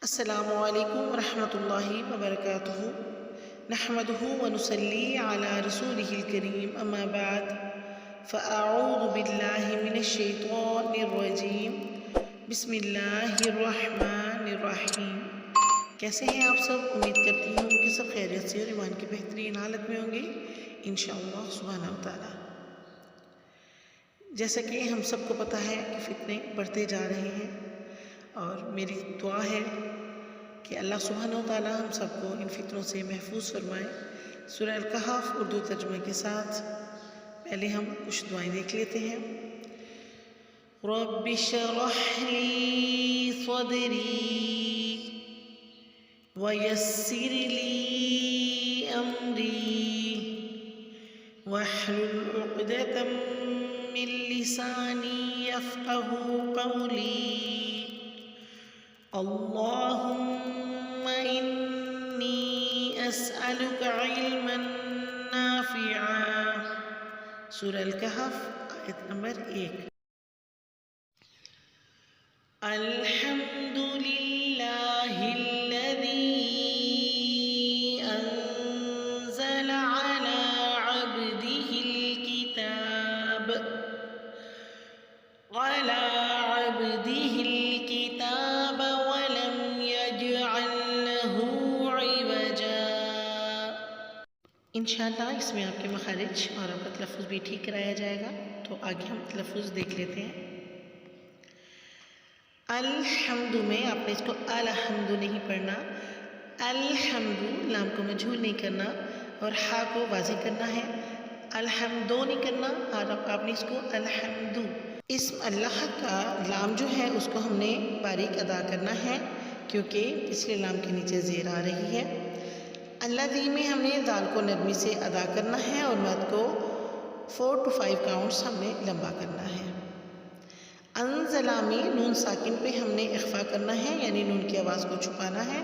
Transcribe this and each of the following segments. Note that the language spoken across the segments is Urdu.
السلام علیکم ورحمۃ اللہ وبرکاتہ نحمدہ ونصلی علی رسولہ الکریم اما بعد فاعوذ باللہ من الشیطان الرجیم بسم اللہ الرحمن الرحیم۔ کیسے ہیں آپ سب؟ امید کرتی ہوں کہ سب خیریت سے اور ایمان کی بہترین حالت میں ہوں گے انشاءاللہ سبحانہ وتعالی۔ جیسا کہ ہم سب کو پتہ ہے کہ فتنے بڑھتے جا رہے ہیں، اور میری دعا ہے کہ اللہ سبحانہ وتعالی ہم سب کو ان فتنوں سے محفوظ فرمائے۔ سورہ الکہف اردو ترجمے کے ساتھ پہلے ہم کچھ دعائیں دیکھ لیتے ہیں۔ رب اشرح لی صدری ویسر لی امری واحلل عقدۃ من لسانی یفقہوا قولی اللہم انی اسألک علما نافعا۔ سورہ الکہف آیت نمبر 1۔ الحمد للہ الذی انزل علی عبدہ الکتاب ولم يجعل له عوجا۔ انشاءاللہ اس میں آپ کے مخارج اور آپ کا تلفظ بھی ٹھیک کرایا جائے گا، تو آگے ہم تلفظ دیکھ لیتے ہیں۔ الحمد میں آپ نے اس کو الحمد نہیں پڑھنا، الحمد لام کو مجھول نہیں کرنا اور ہا کو واضح کرنا ہے، الحمدو نہیں کرنا، اور آپ نے اس کو الحمدو۔ اسم اللہ کا لام جو ہے اس کو ہم نے باریک ادا کرنا ہے کیونکہ پچھلے لام کے نیچے زیر آ رہی ہے۔ الذی میں ہم نے دال کو نرمی سے ادا کرنا ہے اور مد کو 4 to 5 کاؤنٹس ہم نے لمبا کرنا ہے۔ انزلا میں نون ساکن پہ ہم نے اخفا کرنا ہے، یعنی نون کی آواز کو چھپانا ہے۔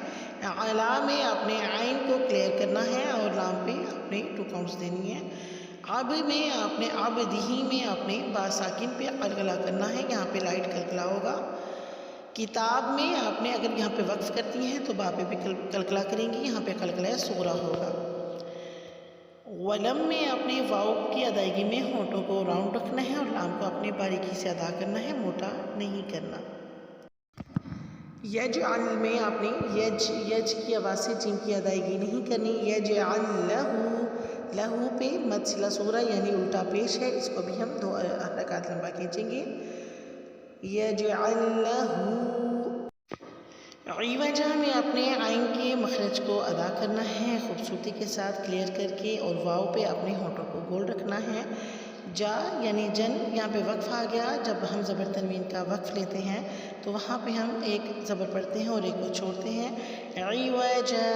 علا میں آپ نے عین کو کلیئر کرنا ہے اور لام پہ آپ نے 2 کاؤنٹس دینی ہے۔ عب میں آپ نے عبدہی میں آپ نے با ساکن پہ قلقلہ کرنا ہے، یہاں پہ لائٹ قلقلہ ہوگا۔ کتاب میں آپ نے اگر یہاں پہ وقف کرتی ہیں تو با پہ بھی قلقلہ کریں گی، یہاں پہ قلقلہ صغریٰ ہوگا۔ ولم میں آپ نے واو کی ادائیگی میں ہونٹوں کو راؤنڈ رکھنا ہے اور لام کو اپنے باریکی سے ادا کرنا ہے، موٹا نہیں کرنا۔ یجعل میں آپ نے یج کی آواز سے جیم کی ادائیگی نہیں کرنی، یجعل لہو پہ مد صلہ صغریٰ یعنی الٹا پیش ہے، اس کو بھی ہم 2 حرکات لمبا کھینچیں گے۔ یجعل لہو عوجا میں آپ نے عین کے مخرج کو ادا کرنا ہے خوبصورتی کے ساتھ کلیئر کر کے، اور واو پہ اپنے ہونٹوں کو گول رکھنا ہے۔ جا یعنی جن، یہاں پہ وقف آ گیا، جب ہم زبر تنوین کا وقف لیتے ہیں تو وہاں پہ ہم ایک زبر پڑھتے ہیں اور ایک کو چھوڑتے ہیں۔ عوجا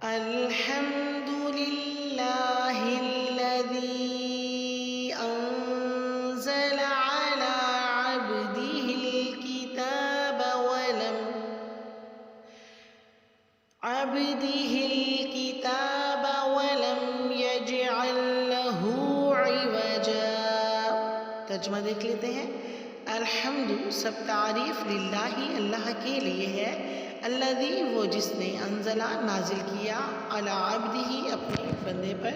الحمد للہ الذی انزل علی عبدہ الکتاب ولم یجعل لہ عوجا۔ ترجمہ دیکھ لیتے ہیں۔ الحمد سب تعریف للہ اللہ کے لیے ہے، الذی وہ جس نے انزلہ نازل کیا، علی عبدہ اپنے بندے پر،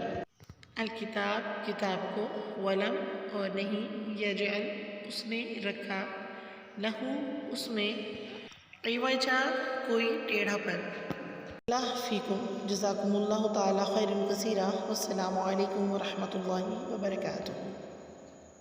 الکتاب کتاب کو، ولم اور نہیں، یجعل اس نے رکھا، لہو اس میں، عوجا کوئی ٹیڑھا پن۔ اللہ فیکم، جزاکم اللہ تعالی خیرا کثیرا، والسلام علیکم ورحمۃ اللہ وبرکاتہ۔